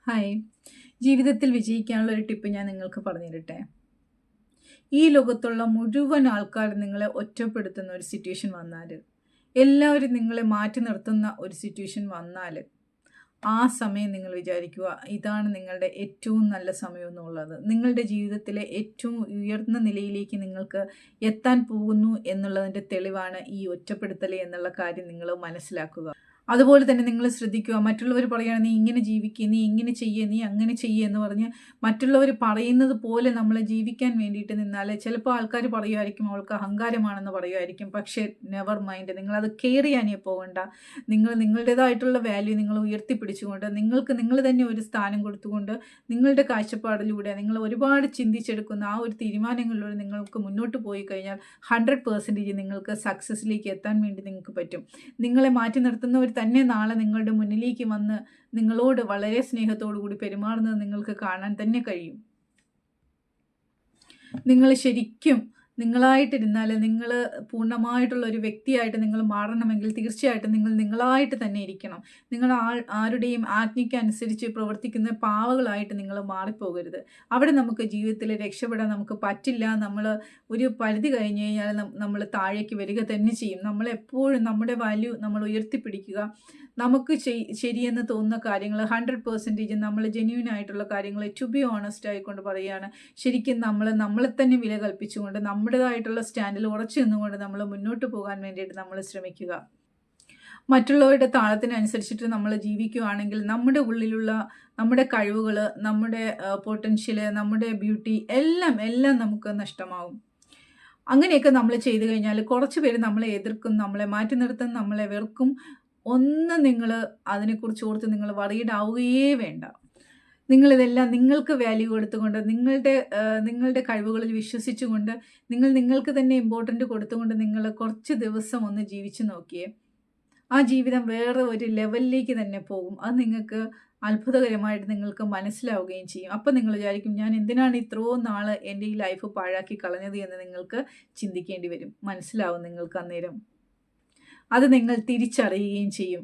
Hi. ജീവിതത്തിൽ വിജയിക്കാനുള്ള ഒരു ടിപ്പ് ഞാൻ നിങ്ങൾക്ക് പറഞ്ഞു തരട്ടെ. ഈ ലോകത്തുള്ള മുഴുവൻ ആൾക്കാരും നിങ്ങളെ ഒറ്റപ്പെടുത്തുന്ന ഒരു സിറ്റുവേഷൻ വന്നാൽ, എല്ലാവരും നിങ്ങളെ മാറ്റി നിർത്തുന്ന ഒരു സിറ്റുവേഷൻ വന്നാൽ, ആ സമയം നിങ്ങൾ വിചാരിക്കുക, ഇതാണ് നിങ്ങളുടെ ഏറ്റവും നല്ല സമയം എന്നുള്ളത്. നിങ്ങളുടെ ജീവിതത്തിലെ ഏറ്റവും ഉയർന്ന നിലയിലേക്ക് നിങ്ങൾക്ക് എത്താൻ പോകുന്നു എന്നുള്ളതിൻ്റെ തെളിവാണ് ഈ ഒറ്റപ്പെടുത്തൽ എന്നുള്ള കാര്യം നിങ്ങൾ മനസ്സിലാക്കുക. അതുപോലെ തന്നെ നിങ്ങൾ ശ്രദ്ധിക്കുക, മറ്റുള്ളവർ പറയുകയാണ് നീ ഇങ്ങനെ ജീവിക്കുക, നീ ഇങ്ങനെ ചെയ്യുക, നീ അങ്ങനെ ചെയ്യുക എന്ന് പറഞ്ഞ് മറ്റുള്ളവർ പറയുന്നത് പോലെ നമ്മൾ ജീവിക്കാൻ വേണ്ടിയിട്ട് നിന്നാൽ ചിലപ്പോൾ ആൾക്കാർ പറയുമായിരിക്കും അവൾക്ക് അഹങ്കാരമാണെന്ന് പറയുമായിരിക്കും. പക്ഷേ നെവർ മൈൻഡ്, നിങ്ങളത് കെയർ ചെയ്യാനേ പോകണ്ട. നിങ്ങൾ നിങ്ങളുടേതായിട്ടുള്ള വാല്യൂ നിങ്ങൾ ഉയർത്തിപ്പിടിച്ചുകൊണ്ട് നിങ്ങൾക്ക് നിങ്ങൾ തന്നെ ഒരു സ്ഥാനം കൊടുത്തുകൊണ്ട് നിങ്ങളുടെ കാഴ്ചപ്പാടിലൂടെ നിങ്ങൾ ഒരുപാട് ചിന്തിച്ചെടുക്കുന്ന ആ ഒരു തീരുമാനങ്ങളിലൂടെ നിങ്ങൾക്ക് മുന്നോട്ട് പോയി കഴിഞ്ഞാൽ 100% നിങ്ങൾക്ക് സക്സസ്സിലേക്ക് എത്താൻ വേണ്ടി നിങ്ങൾക്ക് പറ്റും. നിങ്ങളെ മാറ്റി നിർത്തുന്നവർ തന്നെ നാളെ നിങ്ങളുടെ മുന്നിലേക്ക് വന്ന് നിങ്ങളോട് വളരെ സ്നേഹത്തോടു കൂടി പെരുമാറുന്നത് നിങ്ങൾക്ക് കാണാൻ തന്നെ കഴിയും. നിങ്ങൾ ശരിക്കും നിങ്ങളായിട്ടിരുന്നാൽ, നിങ്ങൾ പൂർണ്ണമായിട്ടുള്ള ഒരു വ്യക്തിയായിട്ട് നിങ്ങൾ മാറണമെങ്കിൽ തീർച്ചയായിട്ടും നിങ്ങൾ നിങ്ങളായിട്ട് തന്നെ ഇരിക്കണം. നിങ്ങൾ ആരുടെയും ആജ്ഞയ്ക്കനുസരിച്ച് പ്രവർത്തിക്കുന്ന പാവകളായിട്ട് നിങ്ങൾ മാറിപ്പോകരുത്. അവിടെ നമുക്ക് ജീവിതത്തിൽ രക്ഷപ്പെടാൻ നമുക്ക് പറ്റില്ല. നമ്മൾ ഒരു പരിധി കഴിഞ്ഞ് കഴിഞ്ഞാൽ നമ്മൾ താഴേക്ക് വരിക തന്നെ ചെയ്യും. നമ്മളെപ്പോഴും നമ്മുടെ വാല്യൂ നമ്മൾ ഉയർത്തിപ്പിടിക്കുക. നമുക്ക് ശരിയെന്ന് തോന്നുന്ന കാര്യങ്ങൾ 100% നമ്മൾ ജെന്യൂൻ ആയിട്ടുള്ള കാര്യങ്ങൾ ടു ബി ഓണസ്റ്റ് ആയിക്കൊണ്ട് പറയുകയാണ്. ശരിക്കും നമ്മളെ തന്നെ വില കൽപ്പിച്ചുകൊണ്ട് നമ്മുടേതായിട്ടുള്ള സ്റ്റാൻഡിൽ ഉറച്ചു നിന്നുകൊണ്ട് നമ്മൾ മുന്നോട്ട് പോകാൻ വേണ്ടിയിട്ട് നമ്മൾ ശ്രമിക്കുക. മറ്റുള്ളവരുടെ താളത്തിനനുസരിച്ചിട്ട് നമ്മൾ ജീവിക്കുകയാണെങ്കിൽ നമ്മുടെ ഉള്ളിലുള്ള നമ്മുടെ കഴിവുകൾ, നമ്മുടെ പൊട്ടൻഷ്യൽ, നമ്മുടെ ബ്യൂട്ടി എല്ലാം നമുക്ക് നഷ്ടമാവും. അങ്ങനെയൊക്കെ നമ്മൾ ചെയ്തു കഴിഞ്ഞാൽ കുറച്ച് പേര് നമ്മളെ എതിർക്കും, നമ്മളെ മാറ്റി നിർത്തും, നമ്മളെ വെറുക്കും. ഒന്നും നിങ്ങൾ അതിനെക്കുറിച്ച് ഓർത്ത് നിങ്ങൾ വറീഡ് ആവുകയേ വേണ്ട. നിങ്ങളിതെല്ലാം നിങ്ങൾക്ക് വാല്യൂ കൊടുത്തുകൊണ്ട് നിങ്ങളുടെ കഴിവുകളിൽ വിശ്വസിച്ചുകൊണ്ട് നിങ്ങൾക്ക് തന്നെ ഇമ്പോർട്ടൻ്റ് കൊടുത്തുകൊണ്ട് നിങ്ങൾ കുറച്ച് ദിവസം ഒന്ന് ജീവിച്ചു നോക്കിയേ. ആ ജീവിതം വേറെ ഒരു ലെവലിലേക്ക് തന്നെ പോകും. അത് നിങ്ങൾക്ക് അത്ഭുതകരമായിട്ട് നിങ്ങൾക്ക് മനസ്സിലാവുകയും ചെയ്യും. അപ്പം നിങ്ങൾ വിചാരിക്കും ഞാൻ എന്തിനാണ് ഇത്രയും നാൾ എൻ്റെ ഈ ലൈഫ് പാഴാക്കി കളഞ്ഞത് എന്ന് നിങ്ങൾക്ക് ചിന്തിക്കേണ്ടി വരും. മനസ്സിലാവും നിങ്ങൾക്ക് അന്നേരം. അത് നിങ്ങൾ തിരിച്ചറിയുകയും ചെയ്യും.